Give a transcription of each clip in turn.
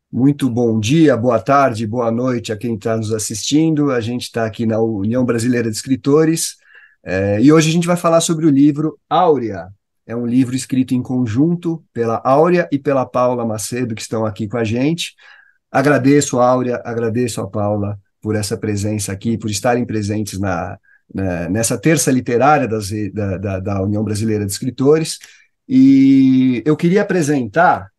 Muito bom dia, boa tarde, boa noite a quem está nos assistindo. A gente está aqui na União Brasileira de Escritores, e hoje a gente vai falar sobre o livro Áurea. É um livro escrito em conjunto pela Áurea e pela Paula Macedo, que estão aqui com a gente. Agradeço a Áurea, agradeço a Paula por essa presença aqui, por estarem presentes nessa terça literária da União Brasileira de Escritores. E eu queria apresentar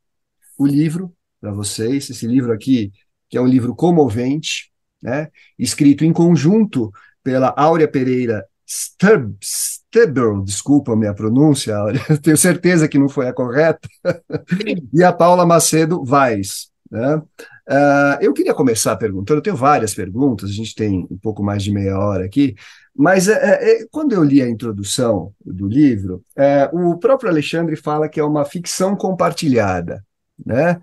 o livro para vocês, esse livro aqui, que é um livro comovente, né, escrito em conjunto pela Áurea Pereira Stubble, desculpa a minha pronúncia, Áurea, tenho certeza que não foi a correta, e a Paula Macedo Vaz, né? Eu queria começar perguntando, eu tenho várias perguntas, a gente tem um pouco mais de meia hora aqui, mas quando eu li a introdução do livro, o próprio Alexandre fala que é uma ficção compartilhada, né?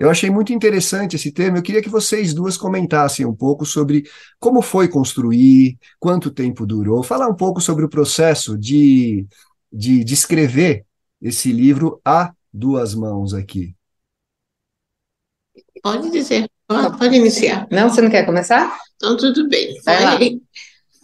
Eu achei muito interessante esse termo. Eu queria que vocês duas comentassem um pouco sobre como foi construir, quanto tempo durou, falar um pouco sobre o processo de escrever esse livro a duas mãos aqui. Pode dizer, pode iniciar. Não, você não quer começar? Então, tudo bem. Vai lá.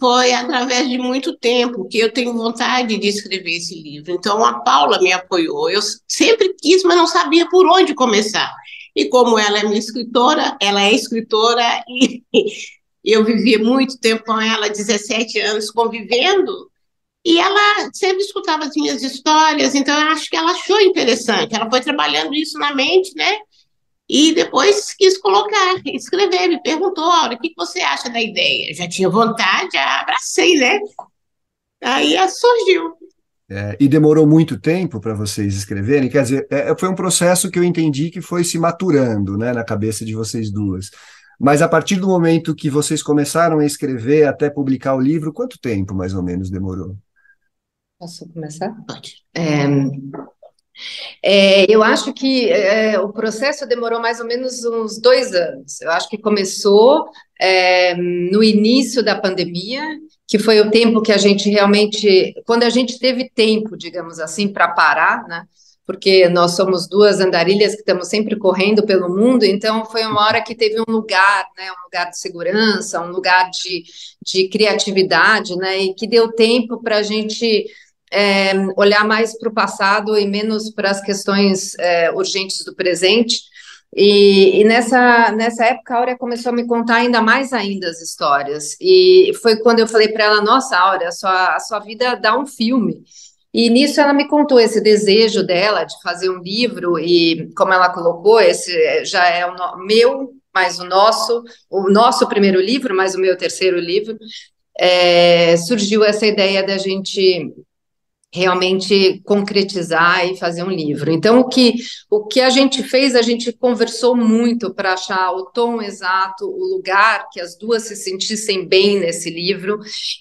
Foi através de muito tempo que eu tenho vontade de escrever esse livro. Então, a Paula me apoiou. Eu sempre quis, mas não sabia por onde começar. E como ela é minha escritora, ela é escritora e eu vivi muito tempo com ela, 17 anos convivendo, e ela sempre escutava as minhas histórias, então eu acho que ela achou interessante. Ela foi trabalhando isso na mente, né? E depois quis colocar, escrever, me perguntou, Aura, o que você acha da ideia? Eu já tinha vontade, já abracei, né? Aí surgiu. E demorou muito tempo para vocês escreverem? Quer dizer, foi um processo que eu entendi que foi se maturando, né, na cabeça de vocês duas. Mas a partir do momento que vocês começaram a escrever até publicar o livro, quanto tempo mais ou menos demorou? Posso começar? Pode. Eu acho que o processo demorou mais ou menos uns 2 anos. Eu acho que começou no início da pandemia, que foi o tempo que a gente realmente, quando a gente teve tempo, digamos assim, para parar, né? Porque nós somos duas andarilhas que estamos sempre correndo pelo mundo, então foi uma hora que teve um lugar, né? Um lugar de segurança, um lugar de criatividade, né? E que deu tempo para a gente olhar mais para o passado e menos para as questões urgentes do presente. E nessa época, a Áurea começou a me contar ainda as histórias. E foi quando eu falei para ela: Nossa, Áurea, a sua vida dá um filme. E nisso ela me contou esse desejo dela de fazer um livro, e como ela colocou, esse já é meu, mais o nosso primeiro livro, mais o meu terceiro livro. Surgiu essa ideia da gente realmente concretizar e fazer um livro. Então, o que a gente fez, a gente conversou muito para achar o tom exato, o lugar que as duas se sentissem bem nesse livro.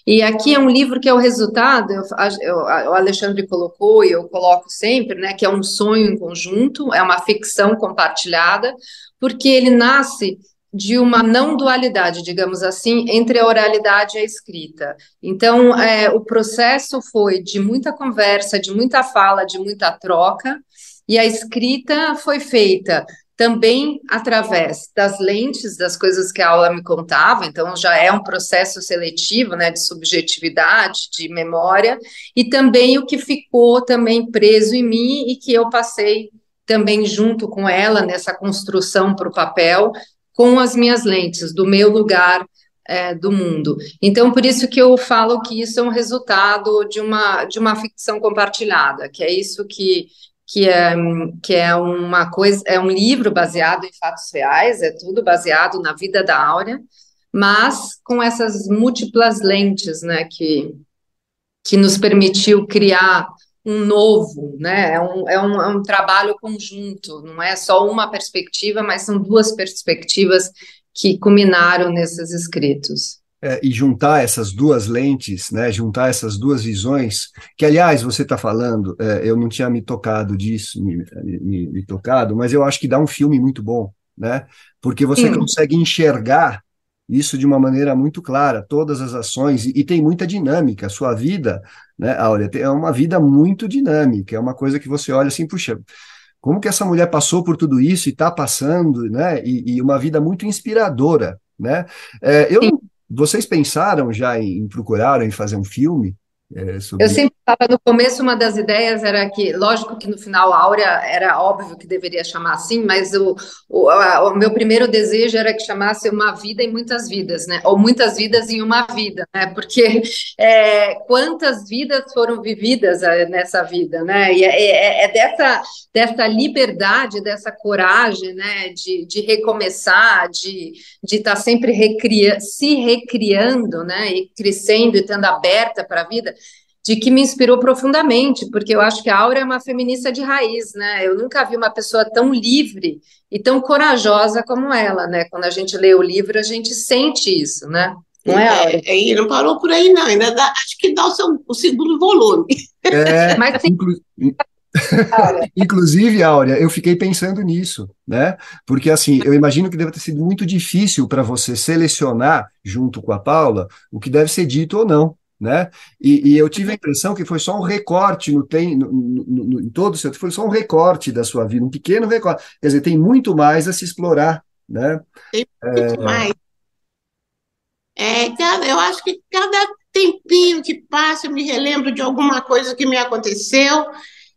E aqui é um livro que é o resultado, o Alexandre colocou e eu coloco sempre, né, que é um sonho em conjunto, é uma ficção compartilhada, porque ele nasce de uma não dualidade, digamos assim, entre a oralidade e a escrita. Então, o processo foi de muita conversa, de muita fala, de muita troca, e a escrita foi feita também através das lentes, das coisas que a aula me contava, então já é um processo seletivo, né, de subjetividade, de memória, e também o que ficou também preso em mim e que eu passei também junto com ela nessa construção para o papel, com as minhas lentes, do meu lugar do mundo. Então, por isso que eu falo que isso é um resultado de uma ficção compartilhada, que é isso que é uma coisa, é um livro baseado em fatos reais, é tudo baseado na vida da Áurea, mas com essas múltiplas lentes, né, que nos permitiu criar um novo, né? É um trabalho conjunto, não é só uma perspectiva, mas são duas perspectivas que culminaram nesses escritos. E juntar essas duas lentes, né, juntar essas duas visões, que aliás você está falando, eu não tinha me tocado disso, me tocado, mas eu acho que dá um filme muito bom, né, porque você Sim, consegue enxergar isso de uma maneira muito clara, todas as ações, e tem muita dinâmica. A sua vida, né, Áurea, é uma vida muito dinâmica, é uma coisa que você olha assim, puxa, como que essa mulher passou por tudo isso e está passando, né? E uma vida muito inspiradora, né? Vocês pensaram já em procuraram em fazer um filme Eu sobre... sempre falava no começo, uma das ideias era que, lógico que no final a Áurea era óbvio que deveria chamar assim, mas o meu primeiro desejo era que chamasse Uma Vida em Muitas Vidas, né? Ou Muitas Vidas em Uma Vida, né? Porque quantas vidas foram vividas nessa vida, né? E dessa liberdade, dessa coragem, né? De recomeçar, de estar sempre se recriando, né? E crescendo e estando aberta para a vida de que me inspirou profundamente, porque eu acho que a Áurea é uma feminista de raiz, né? Eu nunca vi uma pessoa tão livre e tão corajosa como ela, né? Quando a gente lê o livro, a gente sente isso, né? Não é, Áurea? E não parou por aí, não. Ainda dá, acho que dá o segundo volume. Mas tem Áurea. Inclusive, Áurea, eu fiquei pensando nisso, né? Porque assim, eu imagino que deve ter sido muito difícil para você selecionar, junto com a Paula, o que deve ser dito ou não, né? E eu tive a impressão que foi só um recorte em todo o seu, foi só um recorte da sua vida, um pequeno recorte. Quer dizer, tem muito mais a se explorar, né? Tem muito mais. Eu acho que cada tempinho que passa, eu me relembro de alguma coisa que me aconteceu,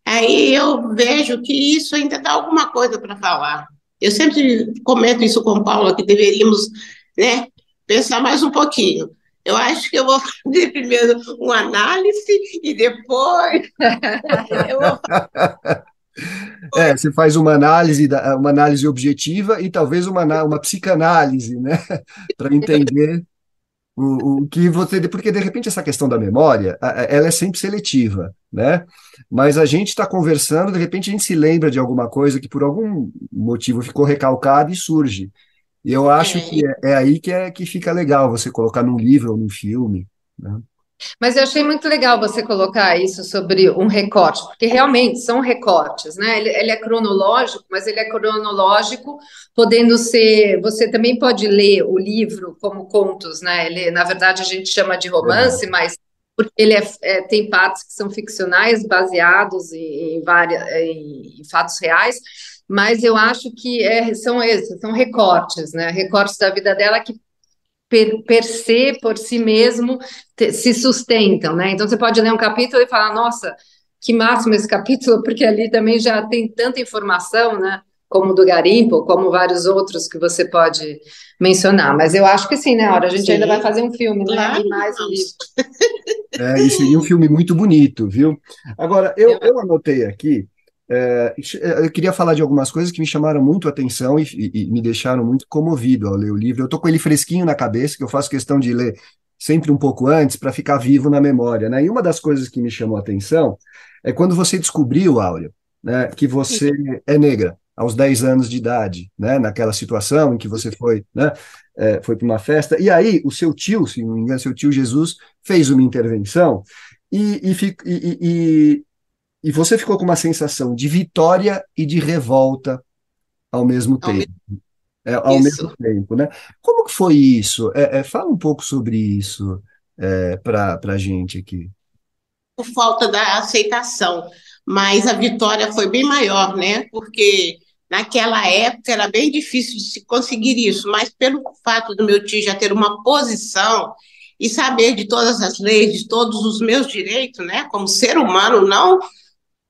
aí eu vejo que isso ainda dá alguma coisa para falar. Eu sempre comento isso com Paula, que deveríamos, né, pensar mais um pouquinho. Eu acho que eu vou fazer primeiro uma análise e depois eu vou Você faz uma análise objetiva e talvez uma psicanálise, né? Para entender o que você. Porque, de repente, essa questão da memória, ela é sempre seletiva, né? Mas a gente está conversando, de repente a gente se lembra de alguma coisa que por algum motivo ficou recalcada e surge. E eu acho que é aí que fica legal você colocar num livro ou num filme, né? Mas eu achei muito legal você colocar isso sobre um recorte, porque realmente são recortes, né? Ele é cronológico, mas ele é cronológico, podendo ser. Você também pode ler o livro como contos, né? Ele, na verdade, a gente chama de romance, Verdade. mas porque ele tem partes que são ficcionais, baseados em fatos reais. Mas eu acho que são esses, são recortes, né? Recortes da vida dela que per se, por si mesmo, se sustentam, né? Então você pode ler um capítulo e falar, nossa, que máximo esse capítulo, porque ali também já tem tanta informação, né? Como o do Garimpo, como vários outros que você pode mencionar. Mas eu acho que sim, né, Hora? A gente ainda vai fazer um filme, né? claro, E mais um livro. E seria um filme muito bonito, viu? Agora, eu anotei aqui, eu queria falar de algumas coisas que me chamaram muito a atenção e me deixaram muito comovido ao ler o livro. Eu estou com ele fresquinho na cabeça, que eu faço questão de ler sempre um pouco antes para ficar vivo na memória, né? E uma das coisas que me chamou a atenção é quando você descobriu, Áurea, né, que você é negra aos 10 anos de idade, né? Naquela situação em que você foi, né? Foi para uma festa, e aí o seu tio, se não me engano, seu tio Jesus, fez uma intervenção e você ficou com uma sensação de vitória e de revolta ao mesmo tempo. Ao mesmo isso. tempo, né? Como que foi isso? Fala um pouco sobre isso para a gente aqui. Por falta da aceitação, mas a vitória foi bem maior, né? Porque naquela época era bem difícil de se conseguir isso, mas pelo fato do meu tio já ter uma posição e saber de todas as leis, de todos os meus direitos, né? Como ser humano, não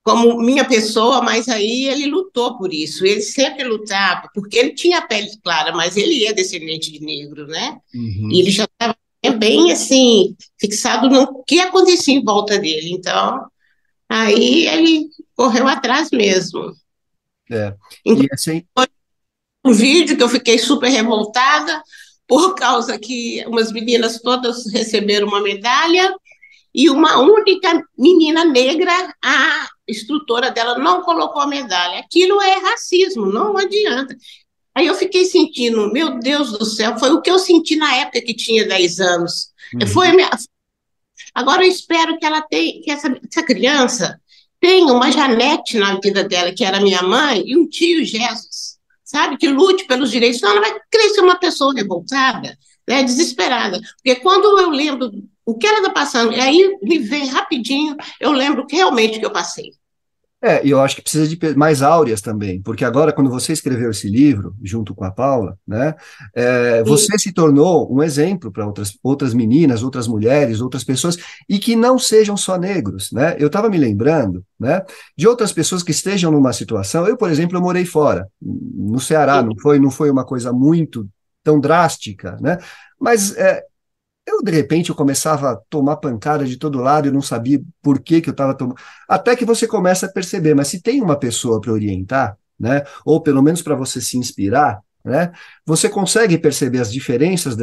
como minha pessoa, mas aí ele lutou por isso. Ele sempre lutava, porque ele tinha a pele clara, mas ele é descendente de negro, né? E Uhum. ele já estava bem assim, fixado no que acontecia em volta dele. Então, aí ele correu atrás mesmo. É. E Inclusive, assim, um vídeo que eu fiquei super revoltada, por causa que umas meninas todas receberam uma medalha e uma única menina negra, a instrutora dela não colocou a medalha. Aquilo é racismo, não adianta. Aí eu fiquei sentindo, meu Deus do céu, foi o que eu senti na época que tinha 10 anos. Foi uhum. a minha... Agora eu espero que ela tenha, que essa criança tenha uma Janete na vida dela, que era minha mãe, e um tio Jesus, sabe, que lute pelos direitos. Senão ela vai crescer uma pessoa revoltada, né, desesperada. Porque quando eu lembro o que ela está passando, e aí me vem rapidinho, eu lembro realmente que eu passei. E eu acho que precisa de mais áureas também, porque agora, quando você escreveu esse livro, junto com a Paula, né, E você se tornou um exemplo para outras meninas, outras mulheres, outras pessoas, e que não sejam só negros, né? Eu estava me lembrando, né, de outras pessoas que estejam numa situação. Eu, por exemplo, eu morei fora, no Ceará, não foi uma coisa muito tão drástica, né? Mas de repente, eu começava a tomar pancada de todo lado, eu não sabia por que que eu estava tomando. Até que você começa a perceber, mas se tem uma pessoa para orientar, né, ou pelo menos para você se inspirar, né, você consegue perceber as diferenças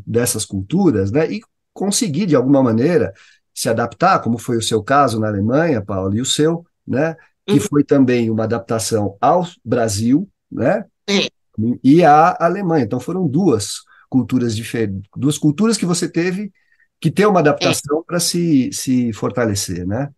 dessas culturas, né, e conseguir, de alguma maneira, se adaptar, como foi o seu caso na Alemanha, Paulo, e o seu, né, que Uhum. foi também uma adaptação ao Brasil, né, É, e à Alemanha. Então foram duas culturas diferentes, duas culturas que você teve que ter uma é, adaptação para se fortalecer, né?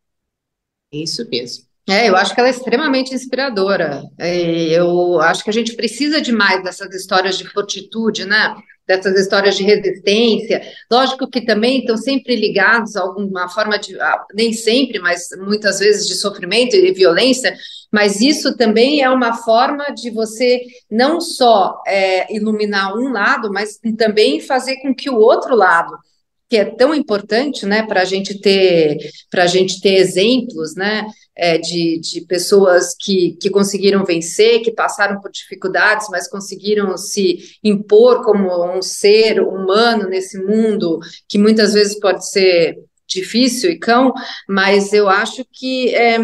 isso mesmo. Eu acho que ela é extremamente inspiradora. Eu acho que a gente precisa demais dessas histórias de fortitude, né? Dessas histórias de resistência. Lógico que também estão sempre ligados a alguma forma de, nem sempre, mas muitas vezes de sofrimento e violência. Mas isso também é uma forma de você não só iluminar um lado, mas também fazer com que o outro lado, que é tão importante, né, para a gente ter exemplos, né, de pessoas que conseguiram vencer, que passaram por dificuldades, mas conseguiram se impor como um ser humano nesse mundo que muitas vezes pode ser difícil e cão, mas eu acho que é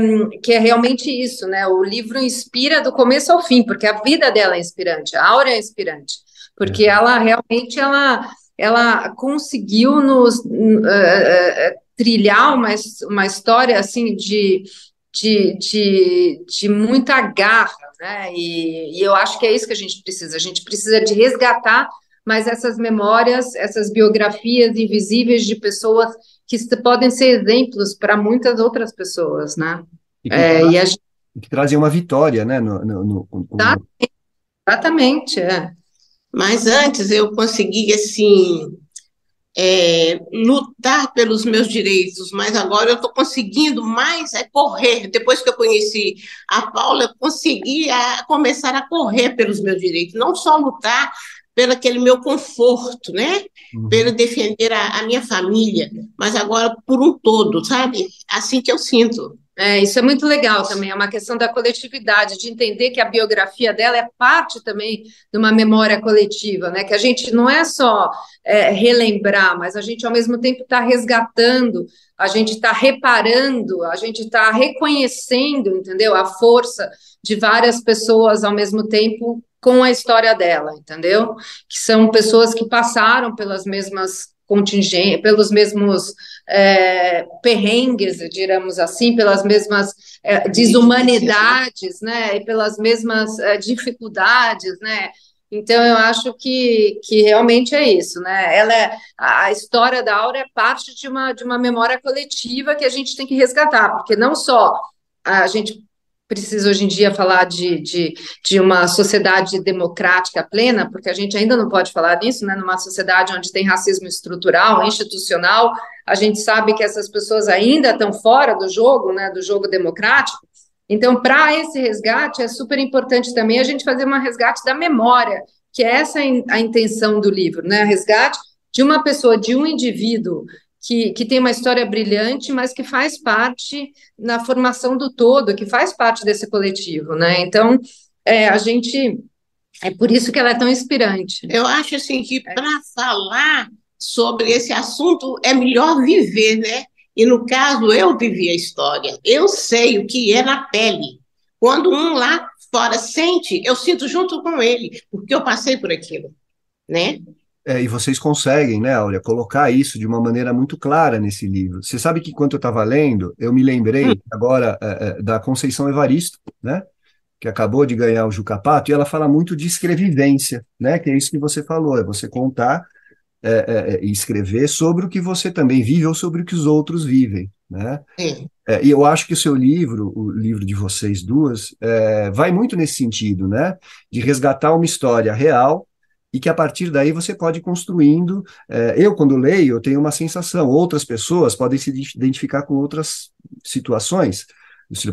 realmente isso, né? O livro inspira do começo ao fim, porque a vida dela é inspirante, a Áurea é inspirante, porque É, ela realmente ela conseguiu nos trilhar uma história assim de muita garra, né? E eu acho que é isso que a gente precisa de resgatar mais essas memórias, essas biografias invisíveis de pessoas que podem ser exemplos para muitas outras pessoas, né? e que, É, tra e a e que trazem uma vitória, né? exatamente, é. Mas antes eu consegui, assim, lutar pelos meus direitos, mas agora eu estou conseguindo mais correr. Depois que eu conheci a Paula, eu consegui começar a correr pelos meus direitos, não só lutar pelo aquele meu conforto, né? Pelo Uhum. defender a minha família, mas agora por um todo, sabe? Assim que eu sinto. Isso é muito legal também, é uma questão da coletividade, de entender que a biografia dela é parte também de uma memória coletiva, né? Que a gente não é só relembrar, mas a gente ao mesmo tempo está resgatando, a gente está reparando, a gente está reconhecendo, entendeu? A força de várias pessoas ao mesmo tempo com a história dela, entendeu? Que são pessoas que passaram pelas mesmas contingências, pelos mesmos perrengues, digamos assim, pelas mesmas desumanidades, né, e pelas mesmas dificuldades, né. Então, eu acho que realmente é isso, né? A história da Aura é parte de uma memória coletiva que a gente tem que resgatar, porque não só a gente precisa hoje em dia falar de uma sociedade democrática plena, porque a gente ainda não pode falar nisso, né? Numa sociedade onde tem racismo estrutural, institucional, a gente sabe que essas pessoas ainda estão fora do jogo, né? Do jogo democrático. Então, para esse resgate, é super importante também a gente fazer um resgate da memória, que é essa a intenção do livro, né? Resgate de uma pessoa, de um indivíduo que tem uma história brilhante, mas que faz parte na formação do todo, que faz parte desse coletivo, né? Então, a gente é por isso que ela é tão inspirante. Eu acho assim que para falar sobre esse assunto é melhor viver, né? E no caso, eu vivi a história. Eu sei o que é na pele. Quando um lá fora sente, eu sinto junto com ele, porque eu passei por aquilo, né? E vocês conseguem, né, Áurea, colocar isso de uma maneira muito clara nesse livro. Você sabe que quando eu estava lendo, eu me lembrei agora da Conceição Evaristo, né, que acabou de ganhar o Juca Pato, e ela fala muito de escrevivência, né, que é isso que você falou, é você contar e escrever sobre o que você também vive ou sobre o que os outros vivem, né? É. E eu acho que o seu livro, o livro de vocês duas, vai muito nesse sentido, né? De resgatar uma história real e que a partir daí você pode ir construindo. Eu, quando leio, eu tenho uma sensação, outras pessoas podem se identificar com outras situações,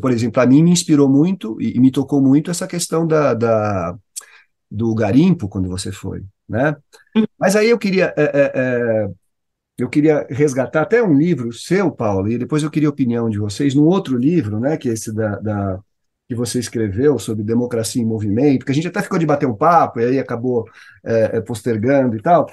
Por exemplo, a mim me inspirou muito e me tocou muito essa questão do garimpo quando você foi, né? Mas aí eu queria resgatar até um livro seu, Paulo, e depois eu queria a opinião de vocês, num outro livro, né, que é esse que você escreveu sobre democracia em movimento, que a gente até ficou de bater um papo, e aí acabou postergando e tal.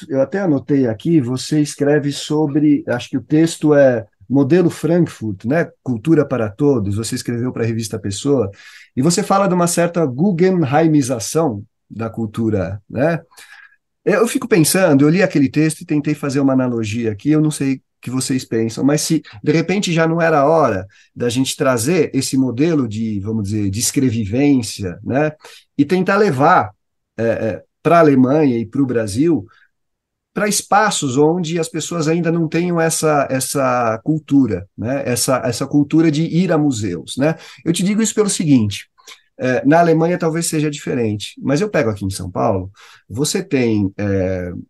Eu até anotei aqui, você escreve sobre, acho que o texto é Modelo Frankfurt, né? Cultura para todos. Você escreveu para a revista Pessoa, e você fala de uma certa Guggenheimização da cultura, né? Eu fico pensando, eu li aquele texto e tentei fazer uma analogia aqui, eu não sei o que vocês pensam, mas se de repente já não era a hora da gente trazer esse modelo de, vamos dizer, de escrevivência, né? E tentar levar para a Alemanha e para o Brasil, para espaços onde as pessoas ainda não tenham essa cultura, né? Essa cultura de ir a museus, né? Eu te digo isso pelo seguinte: na Alemanha talvez seja diferente, mas eu pego aqui em São Paulo, você tem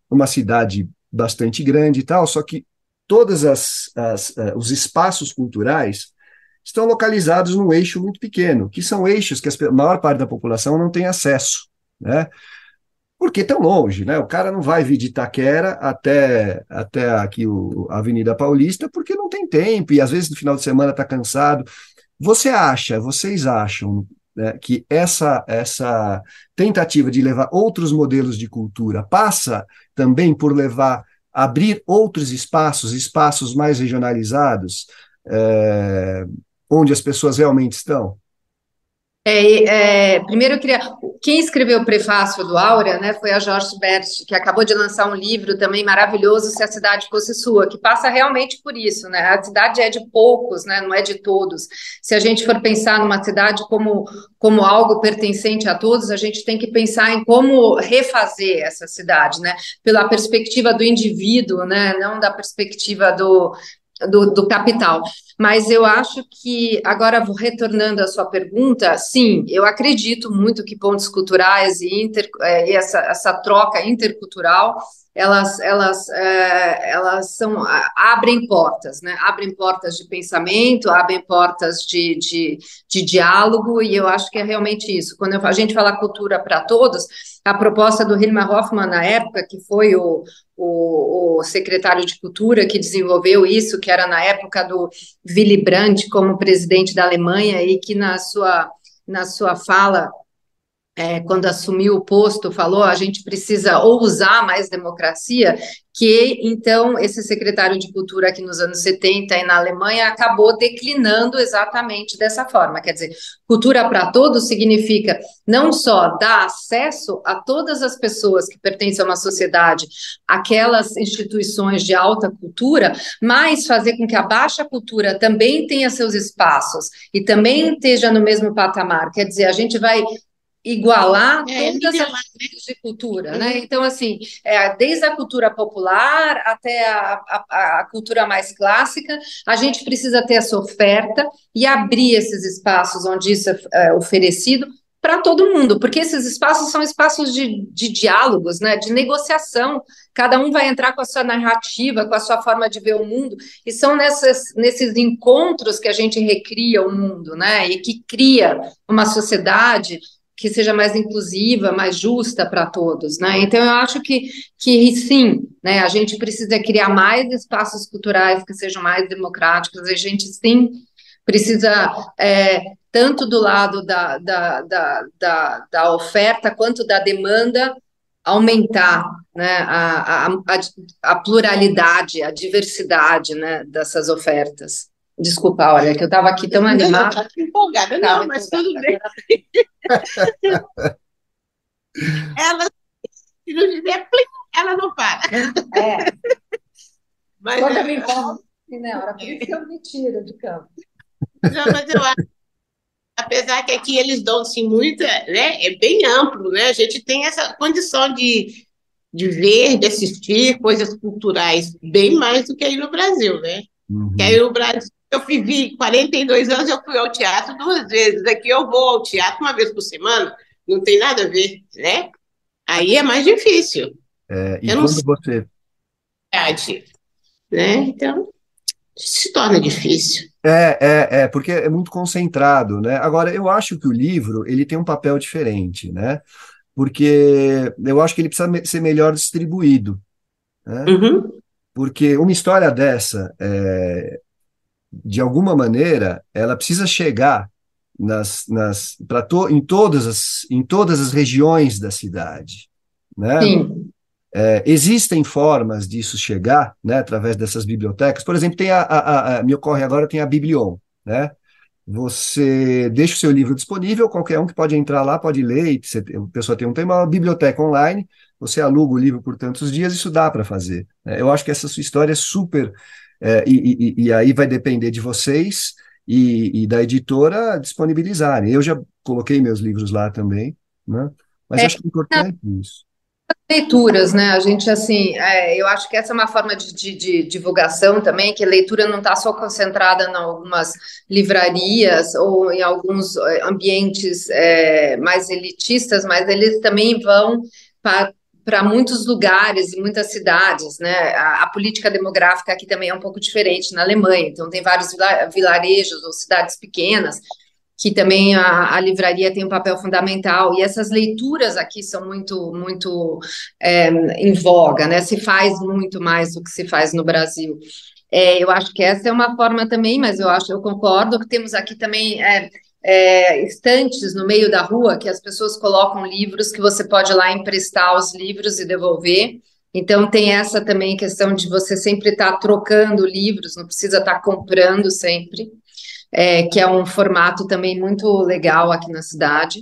uma cidade bastante grande e tal, só que todos os espaços culturais estão localizados num eixo muito pequeno, que são eixos que a maior parte da população não tem acesso, né? Porque tão longe, né? O cara não vai vir de Itaquera até aqui a Avenida Paulista porque não tem tempo e às vezes no final de semana está cansado. Vocês acham, né, que essa tentativa de levar outros modelos de cultura passa também por abrir outros espaços mais regionalizados, onde as pessoas realmente estão? Primeiro eu queria. Quem escreveu o prefácio do Áurea, né, foi a Jorge Berst, que acabou de lançar um livro também maravilhoso, Se a Cidade Fosse Sua, que passa realmente por isso, né? A cidade é de poucos, né, não é de todos. Se a gente for pensar numa cidade como algo pertencente a todos, a gente tem que pensar em como refazer essa cidade, né? Pela perspectiva do indivíduo, né? Não da perspectiva do capital. Mas eu acho que, agora retornando à sua pergunta, sim, eu acredito muito que pontos culturais e essa troca intercultural, elas abrem portas, né? Abrem portas de pensamento, abrem portas de diálogo, e eu acho que é realmente isso. Quando a gente fala cultura para todos, a proposta do Hilmar Hoffmann, na época, que foi o secretário de Cultura que desenvolveu isso, que era na época do Willy Brandt como presidente da Alemanha, e que na sua fala, quando assumiu o posto, falou: a gente precisa ousar mais democracia, que então esse secretário de Cultura aqui nos anos 70 e na Alemanha acabou declinando exatamente dessa forma. Quer dizer, cultura para todos significa não só dar acesso a todas as pessoas que pertencem a uma sociedade, aquelas instituições de alta cultura, mas fazer com que a baixa cultura também tenha seus espaços e também esteja no mesmo patamar. Quer dizer, a gente vai igualar todas as tipos de cultura, né? Então, assim, desde a cultura popular até a cultura mais clássica, a gente precisa ter essa oferta e abrir esses espaços onde isso é oferecido para todo mundo, porque esses espaços são espaços de diálogos, né? De negociação. Cada um vai entrar com a sua narrativa, com a sua forma de ver o mundo, e são nesses encontros que a gente recria o mundo, né? E que cria uma sociedade que seja mais inclusiva, mais justa para todos, né? Então, eu acho que sim, né, a gente precisa criar mais espaços culturais que sejam mais democráticos, a gente, sim, precisa, tanto do lado da oferta quanto da demanda, aumentar, né, a pluralidade, a diversidade, né, dessas ofertas. Desculpa, olha, que eu estava aqui tão animada. Não, estou empolgada, não, mas tudo bem. Ela, se não dizer plim, ela não para. Mas quando eu me envolvo, por isso que eu me tiro de campo. Não, mas eu acho, apesar que aqui eles dão assim, muita, né? É bem amplo, né? A gente tem essa condição de ver, de assistir coisas culturais bem mais do que aí no Brasil, né? Uhum. Que aí no Brasil eu vivi 42 anos, eu fui ao teatro 2 vezes. Aqui eu vou ao teatro uma vez por semana, não tem nada a ver, né? Aí é mais difícil. E quando você... Né? Então, se torna difícil. Porque é muito concentrado, né? Agora, eu acho que o livro, ele tem um papel diferente, né? Porque eu acho que ele precisa ser melhor distribuído, né? Uhum. Porque uma história dessa, de alguma maneira, ela precisa chegar em todas as regiões da cidade, né? Sim, Existem formas disso chegar, né, através dessas bibliotecas. Por exemplo, me ocorre agora, tem a Biblion, né? Você deixa o seu livro disponível, qualquer um que pode entrar lá, pode ler, e a pessoa tem uma biblioteca online, você aluga o livro por tantos dias, isso dá para fazer, né? Eu acho que essa sua história é super, e aí vai depender de vocês e da editora disponibilizarem. Eu já coloquei meus livros lá também, né? Mas é, acho que é importante isso. leituras, né? A gente, assim, eu acho que essa é uma forma de divulgação também, que a leitura não está só concentrada em algumas livrarias ou em alguns ambientes mais elitistas, mas eles também vão para muitos lugares e muitas cidades, né? A política demográfica aqui também é um pouco diferente na Alemanha, então tem vários vilarejos ou cidades pequenas que também a livraria tem um papel fundamental, e essas leituras aqui são muito em voga, né? Se faz muito mais do que se faz no Brasil. Eu acho que essa é uma forma também, mas eu concordo que temos aqui também estantes no meio da rua que as pessoas colocam livros que você pode ir lá emprestar os livros e devolver. Então tem essa também questão de você sempre estar trocando livros, não precisa estar comprando sempre, que é um formato também muito legal aqui na cidade.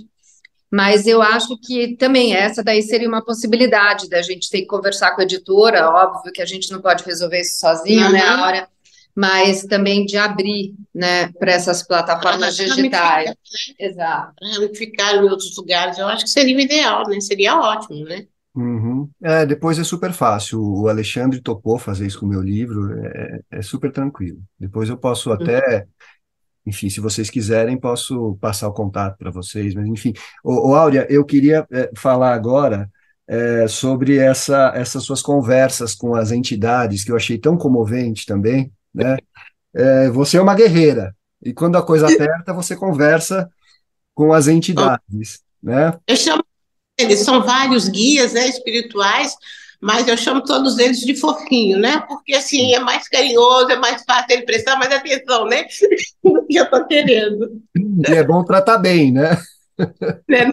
Mas eu acho que também essa daí seria uma possibilidade da gente ter que conversar com a editora, óbvio que a gente não pode resolver isso sozinho, né, Uhum. Áurea? Mas também de abrir, né, para essas plataformas digitais. Exato. Ramificar em outros lugares, eu acho que seria o ideal, né? Seria ótimo, né? Uhum. Depois é super fácil. O Alexandre topou fazer isso com o meu livro, é super tranquilo. Depois eu posso até, enfim, se vocês quiserem, posso passar o contato para vocês, mas enfim. Áurea, eu queria falar agora sobre essas suas conversas com as entidades, que eu achei tão comovente também, né? Você é uma guerreira, e quando a coisa aperta, você conversa com as Bom, entidades, né? eu chamo eles, são vários guias, né, espirituais, mas eu chamo todos eles de fofinho, né? Porque assim é mais carinhoso, é mais fácil ele prestar mais atenção, né? No que eu estou querendo. E é bom tratar bem, né? Né?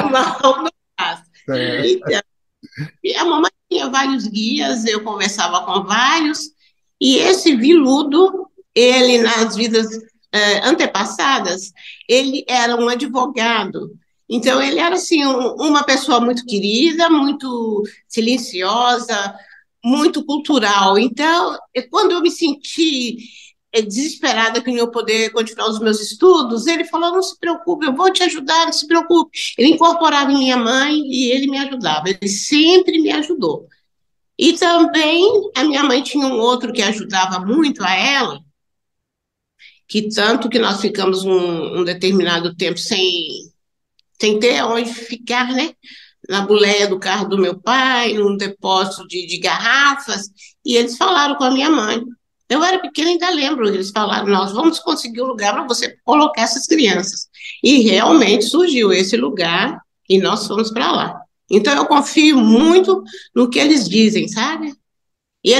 Mal não faço. É. Então, a mamãe tinha vários guias, eu conversava com vários, e esse Viludo, ele nas vidas antepassadas, ele era um advogado. Então, ele era assim, uma pessoa muito querida, muito silenciosa, muito cultural. Então, quando eu me senti desesperada que não ia poder continuar os meus estudos, ele falou: não se preocupe, eu vou te ajudar, não se preocupe. Ele incorporava em minha mãe e ele me ajudava, ele sempre me ajudou. E também a minha mãe tinha um outro que ajudava muito a ela, que tanto que nós ficamos um determinado tempo sem ter onde ficar, né? Na boleia do carro do meu pai, num depósito de garrafas, e eles falaram com a minha mãe. Eu era pequena e ainda lembro, eles falaram: nós vamos conseguir um lugar para você colocar essas crianças. E realmente surgiu esse lugar e nós fomos para lá. Então eu confio muito no que eles dizem, sabe? E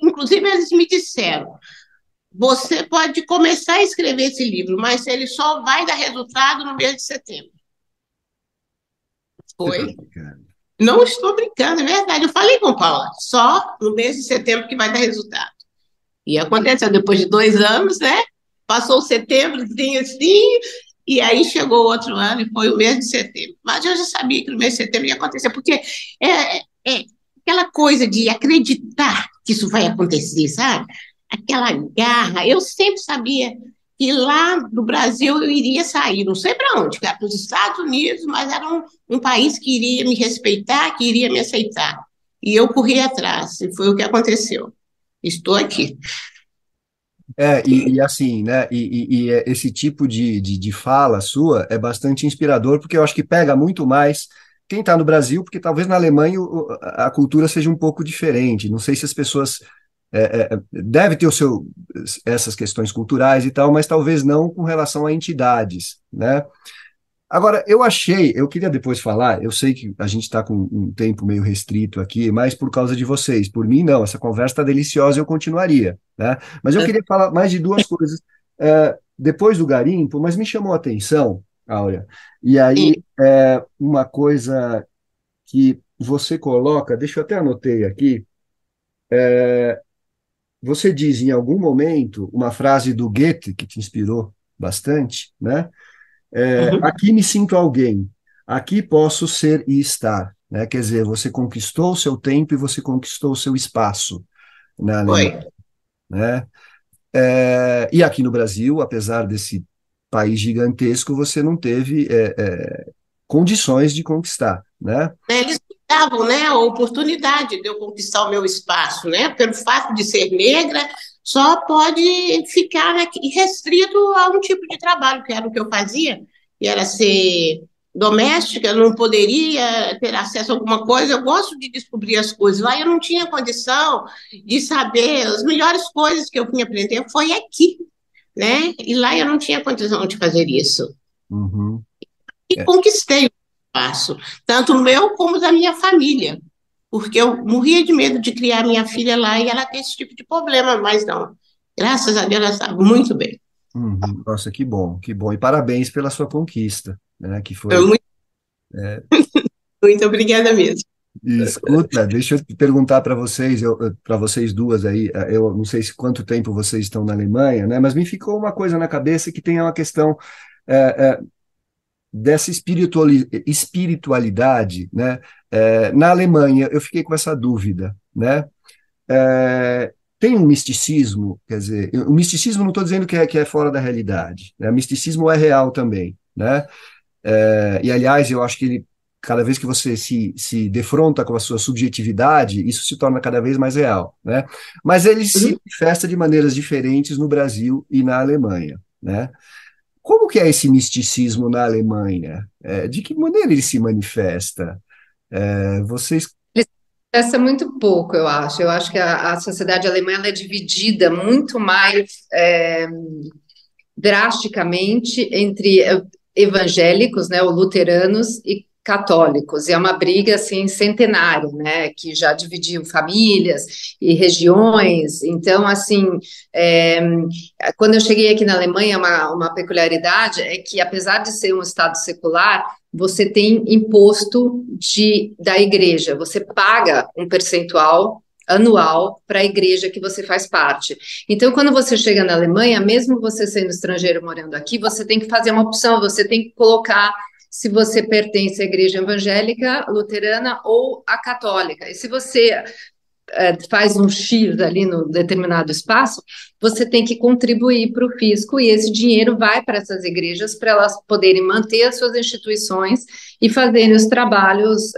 inclusive, eles me disseram: você pode começar a escrever esse livro, mas ele só vai dar resultado no mês de setembro. Você tá Foi. brincando. Não estou brincando, é verdade. Eu falei com Paula, só no mês de setembro que vai dar resultado. E aconteceu depois de 2 anos, né? Passou o setembrozinho assim, e aí chegou o outro ano e foi o mês de setembro. Mas eu já sabia que no mês de setembro ia acontecer, porque é aquela coisa de acreditar que isso vai acontecer, sabe? Aquela garra. Eu sempre sabia que lá do Brasil eu iria sair, não sei para onde, para os Estados Unidos, mas era um país que iria me respeitar, que iria me aceitar. E eu corri atrás, e foi o que aconteceu. Estou aqui. E assim, né? Esse tipo de fala sua é bastante inspirador, porque eu acho que pega muito mais quem está no Brasil, porque talvez na Alemanha a cultura seja um pouco diferente. Não sei se as pessoas deve ter essas questões culturais e tal, mas talvez não com relação a entidades, né? Agora, eu queria depois falar, eu sei que a gente está com um tempo meio restrito aqui, mas por causa de vocês. Por mim, não, essa conversa está deliciosa e eu continuaria, né? Mas eu queria falar mais de duas coisas. Depois do garimpo, mas me chamou a atenção, Áurea, e aí uma coisa que você coloca, deixa eu até anotei aqui, você diz em algum momento uma frase do Goethe que te inspirou bastante, né? Uhum. Aqui me sinto alguém, aqui posso ser e estar, né? Quer dizer, você conquistou o seu tempo e você conquistou o seu espaço na Foi. Alemanha, né? E aqui no Brasil, apesar desse país gigantesco, você não teve condições de conquistar, né? Eles davam, né, a oportunidade de eu conquistar o meu espaço, né? Pelo fato de ser negra, só pode ficar restrito a um tipo de trabalho, que era o que eu fazia, que era ser doméstica, não poderia ter acesso a alguma coisa. Eu gosto de descobrir as coisas. Lá eu não tinha condição de saber. As melhores coisas que eu vim aprender foi aqui, né? E lá eu não tinha condição de fazer isso. Uhum. E É. conquistei o espaço, tanto o meu como da minha família, porque eu morria de medo de criar minha filha lá e ela ter esse tipo de problema, mas não. Graças a Deus ela está muito bem. Uhum. Nossa, que bom, que bom. E parabéns pela sua conquista, né? Que Eu, foi. muito, é, muito obrigada mesmo. E escuta, deixa eu perguntar para vocês, para vocês duas aí, eu não sei se quanto tempo vocês estão na Alemanha, né? Mas me ficou uma coisa na cabeça que tem uma questão é, é, dessa espiritualidade, né? Na Alemanha, eu fiquei com essa dúvida, né? Tem um misticismo, quer dizer, o misticismo não estou dizendo que é fora da realidade, né? O misticismo é real também, né? E, aliás, eu acho que cada vez que você se defronta com a sua subjetividade, isso se torna cada vez mais real, né? Mas ele se Uhum. manifesta de maneiras diferentes no Brasil e na Alemanha, né? Como que é esse misticismo na Alemanha? De que maneira ele se manifesta? Vocês... Eles conversam muito pouco, eu acho. Eu acho que a sociedade alemã ela é dividida muito mais drasticamente entre evangélicos, né, ou luteranos e católicos. E é uma briga assim centenária, né, que já dividiu famílias e regiões. Então, assim, é, quando eu cheguei aqui na Alemanha, uma peculiaridade é que, apesar de ser um estado secular, você tem imposto da igreja, você paga um percentual anual para a igreja que você faz parte. Então, quando você chega na Alemanha, mesmo você sendo estrangeiro morando aqui, você tem que fazer uma opção, você tem que colocar se você pertence à igreja evangélica, luterana ou à católica. E se você faz um X ali no determinado espaço, você tem que contribuir para o fisco e esse dinheiro vai para essas igrejas para elas poderem manter as suas instituições e fazerem os trabalhos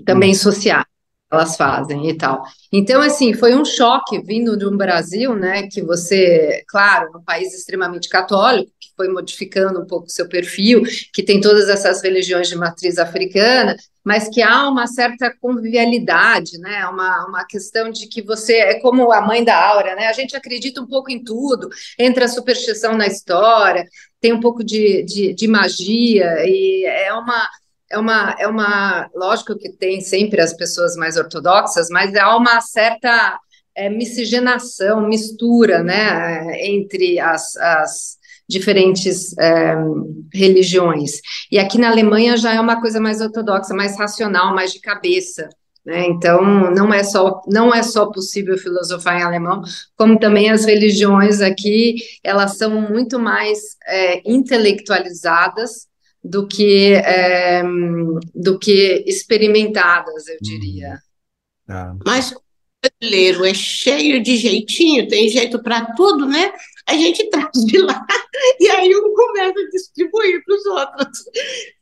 também sociais elas fazem e tal. Então, assim, foi um choque vindo de um Brasil, né, que você, claro, um país extremamente católico, que foi modificando um pouco o seu perfil, que tem todas essas religiões de matriz africana, mas que há uma certa convivialidade, né, uma questão de que você é como a mãe da Áurea, né, a gente acredita um pouco em tudo, entra a superstição na história, tem um pouco de magia, e lógico que tem sempre as pessoas mais ortodoxas, mas há uma certa miscigenação, mistura, né, entre as diferentes religiões. E aqui na Alemanha já é uma coisa mais ortodoxa, mais racional, mais de cabeça, né? Então não é só possível filosofar em alemão, como também as religiões aqui, elas são muito mais intelectualizadas do que experimentadas, eu Uhum. diria. Tá. Mas o brasileiro é cheio de jeitinho, tem jeito para tudo, né? A gente traz de lá e aí um começa a distribuir para os outros.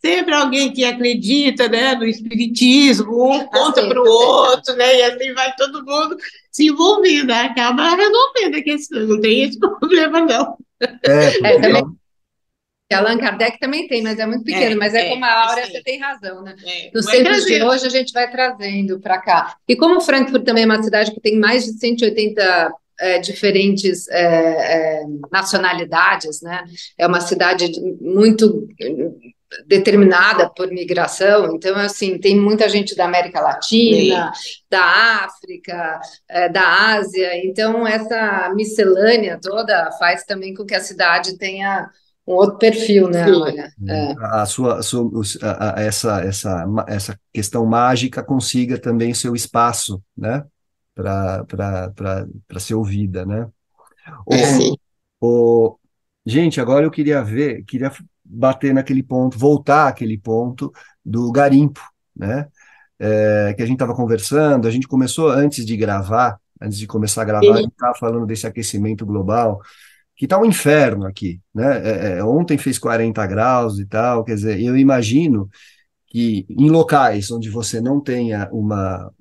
Sempre alguém que acredita, né, no espiritismo, um conta para o outro, né? E assim vai todo mundo se envolvendo, né? Acaba resolvendo a questão, não tem esse problema, não. Porque Também Allan Kardec também tem, mas é muito pequeno. Mas é como a Áurea, você sim, tem razão, né? Nos vai tempos de trazer. hoje, a gente vai trazendo para cá. E como Frankfurt também é uma cidade que tem mais de 180 diferentes nacionalidades, né? É uma cidade muito determinada por migração, então, assim, tem muita gente da América Latina, da África, da Ásia, então essa miscelânea toda faz também com que a cidade tenha um outro perfil, né? Sim. Olha, essa questão mágica consiga também seu espaço, né? Para ser ouvida, né? O, Sim. o, gente, agora eu queria bater naquele ponto, voltar àquele ponto do garimpo, né? Que a gente estava conversando, a gente começou antes de começar a gravar, a Sim. gente estava falando desse aquecimento global, que está um inferno aqui, né? Ontem fez 40 graus e tal, quer dizer, eu imagino que em locais onde você não tenha uma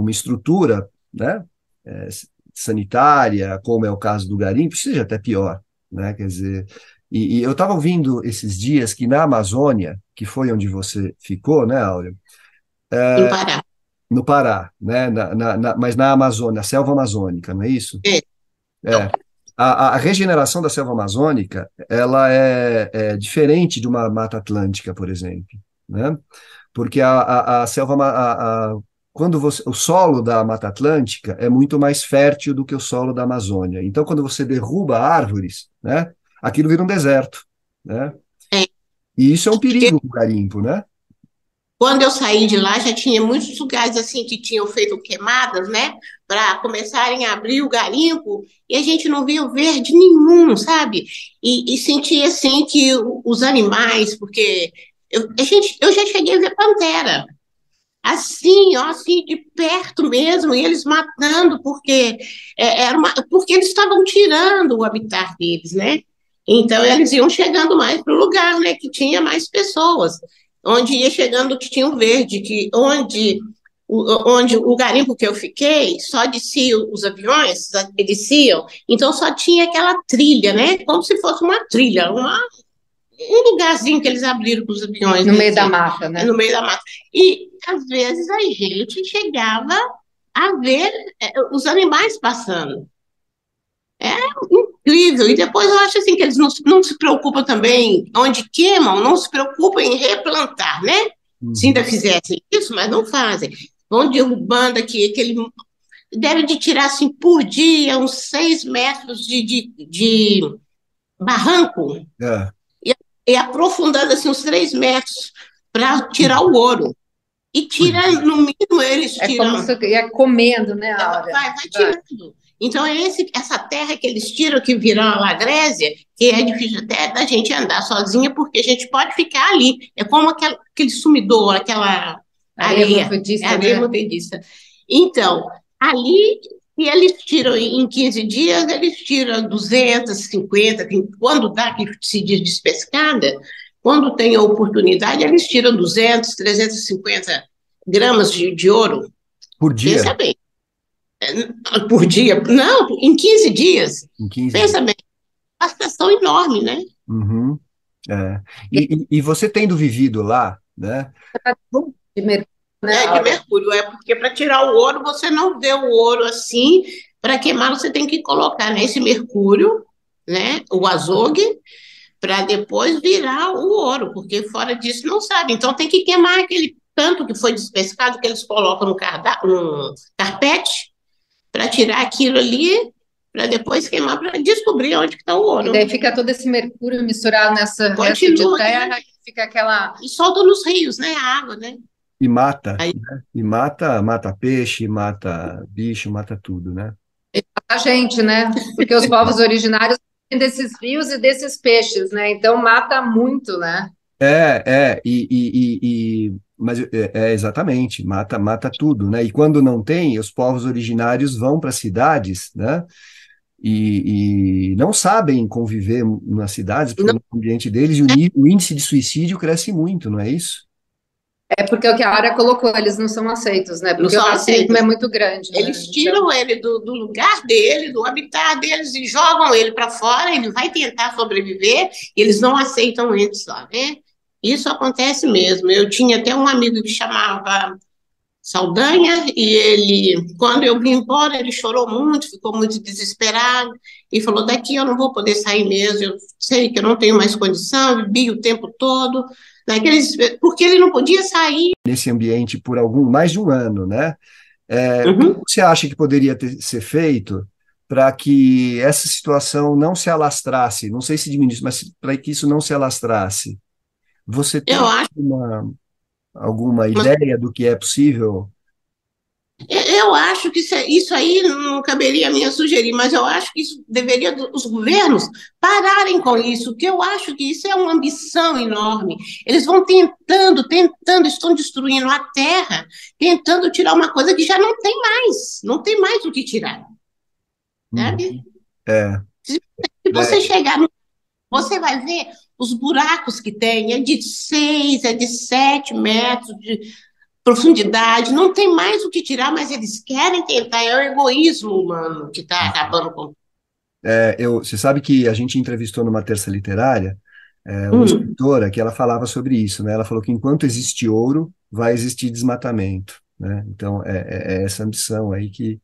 estrutura, né, é, sanitária, como é o caso do garimpo, seja até pior, né? Quer dizer, e eu estava ouvindo esses dias que na Amazônia, que foi onde você ficou, né, Áurea? No Pará. No Pará, né? Mas na Amazônia, na selva amazônica, não é isso? Então, É. A regeneração da selva amazônica, ela é diferente de uma mata atlântica, por exemplo, né? Porque a selva, quando o solo da Mata Atlântica é muito mais fértil do que o solo da Amazônia. Então, quando você derruba árvores, né, aquilo vira um deserto, né? é, E isso é um perigo para o garimpo, né? quando eu saí de lá, já tinha muitos lugares assim que tinham feito queimadas, né? Para começarem a abrir o garimpo, e a gente não via verde nenhum, sabe? E sentia assim que os animais, porque eu já cheguei a ver pantera, assim, ó, assim, de perto mesmo, e eles matando, porque, porque eles estavam tirando o habitat deles, né? Então, eles iam chegando mais para o lugar, né, que tinha mais pessoas, onde ia chegando que tinha o verde, onde o garimpo que eu fiquei, só desciam os aviões, desciam, então só tinha aquela trilha, né, como se fosse uma trilha, um lugarzinho que eles abriram para os aviões no meio da descer, mata, né? no meio da mata. E, às vezes, a gente chegava a ver os animais passando. É incrível. E depois eu acho assim que eles não se preocupam também, onde queimam, não se preocupam em replantar, né? Se ainda Uhum. fizessem isso, mas não fazem. Vão derrubando aqui, deve de tirar assim por dia uns 6 metros de barranco É. e aprofundando assim uns 3 metros para tirar o ouro. E Por tira, dia. no mínimo, eles É como tiram, se ia comendo, né, Áurea? vai tirando. Então, essa terra que eles tiram, que virou a Lagrésia, que é difícil até da gente andar sozinha, porque a gente pode ficar ali. É como aquele sumidor, aquela Areia é movediça, areia né? movediça. Então, ali, e eles tiram em 15 dias, eles tiram 250, quando dá que se diz despescada, quando tem a oportunidade, eles tiram 200, 350 gramas de ouro. Por dia, Pensa bem, por dia. Não, em 15 dias. em 15 dias. Pensa bem, uma estação enorme, né? Uhum. É. E você tendo vivido lá, né? Como- De mercúrio, né, É de Áurea? mercúrio, é porque para tirar o ouro, você não deu o ouro assim, para queimar você tem que colocar nesse mercúrio, né, o azogue, para depois virar o ouro, porque fora disso não sabe. Então tem que queimar aquele tanto que foi despescado que eles colocam no carpete, para tirar aquilo ali, para depois queimar, para descobrir onde está o E ouro. daí fica todo esse mercúrio misturado nesse resto de Continua aqui, terra, que fica aquela. e solta nos rios, né? A água, né? E mata, Aí, né? E mata peixe, mata bicho, mata tudo, né? A gente, né? Porque os povos originários vivem desses rios e desses peixes, né? Então mata muito, né? Mas exatamente, mata tudo, né? E quando não tem, os povos originários vão para as cidades, né? E não sabem conviver nas cidades, porque não, no ambiente deles o índice de suicídio cresce muito, não é isso? É porque o que a área colocou, eles não são aceitos, né? Não Porque o são racismo aceitos. é muito grande, né? Eles Então, tiram ele do lugar dele, do habitat deles e jogam ele para fora. Ele vai tentar sobreviver, e eles não aceitam ele só, né? Isso acontece mesmo. Eu tinha até um amigo que chamava Saldanha, e ele, quando eu vim embora, ele chorou muito, ficou muito desesperado, e falou: daqui eu não vou poder sair mesmo, eu sei que eu não tenho mais condição, eu bebi o tempo todo, naqueles, porque ele não podia sair. Nesse ambiente por algum mais de um ano, né? O que Uhum. você acha que poderia ser feito para que essa situação não se alastrasse? Não sei se diminuísse, mas para que isso não se alastrasse. Você Eu tem acho, alguma ideia do que é possível? eu acho que isso aí não caberia a mim a sugerir, mas eu acho que isso deveria os governos pararem com isso, que eu acho que isso é uma ambição enorme. Eles vão tentando, estão destruindo a terra, tentando tirar uma coisa que já não tem mais o que tirar, Uhum. sabe? É, Se você é, chegar, você vai ver os buracos que tem, é de 6, é de 7 metros de profundidade, não tem mais o que tirar, mas eles querem tentar, é o egoísmo humano que está acabando com. você sabe que a gente entrevistou numa terça literária, uma Hum. escritora que ela falava sobre isso, né? Ela falou que enquanto existe ouro, vai existir desmatamento, né? Então, é essa ambição aí que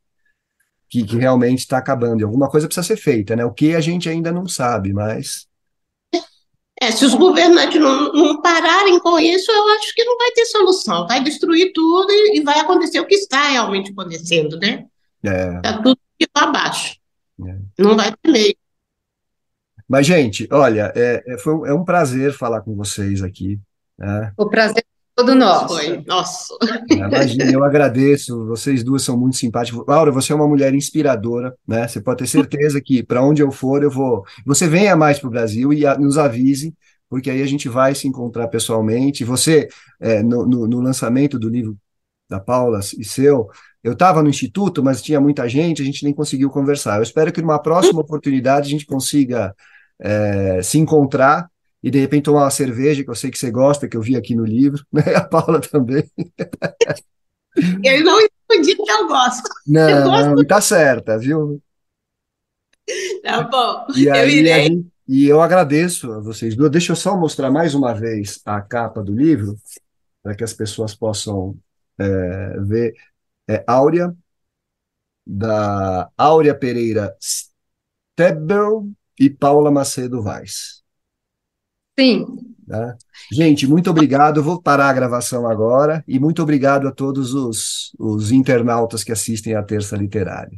realmente está acabando. E alguma coisa precisa ser feita, né? O que a gente ainda não sabe, mas Se os governantes não pararem com isso, eu acho que não vai ter solução. Vai destruir tudo e vai acontecer o que está realmente acontecendo, né? é, Está tudo de abaixo. é. Não vai ter meio. Mas, gente, olha, é um prazer falar com vocês aqui, né? o prazer é todo nosso. Foi, nossa. Imagina, eu agradeço, vocês duas são muito simpáticas. Laura, você é uma mulher inspiradora, né? Você pode ter certeza que para onde eu for, eu vou. Você venha mais para o Brasil e nos avise, porque aí a gente vai se encontrar pessoalmente. Você, no lançamento do livro da Paula e seu, eu estava no instituto, mas tinha muita gente, a gente nem conseguiu conversar. Eu espero que numa próxima oportunidade a gente consiga, se encontrar e de repente tomar uma cerveja, que eu sei que você gosta, que eu vi aqui no livro, né? A Paula também. Eu não acredito que eu gosto. Eu Não, gosto, e tá certa, viu? tá bom. E Eu aí irei. e eu agradeço a vocês duas. Deixa eu só mostrar mais uma vez a capa do livro, para que as pessoas possam ver. É Áurea, da Áurea Pereira Stebel e Paula Macedo Vaz. Sim. Tá? Gente, muito obrigado. Eu vou parar a gravação agora e muito obrigado a todos os internautas que assistem à Terça Literária.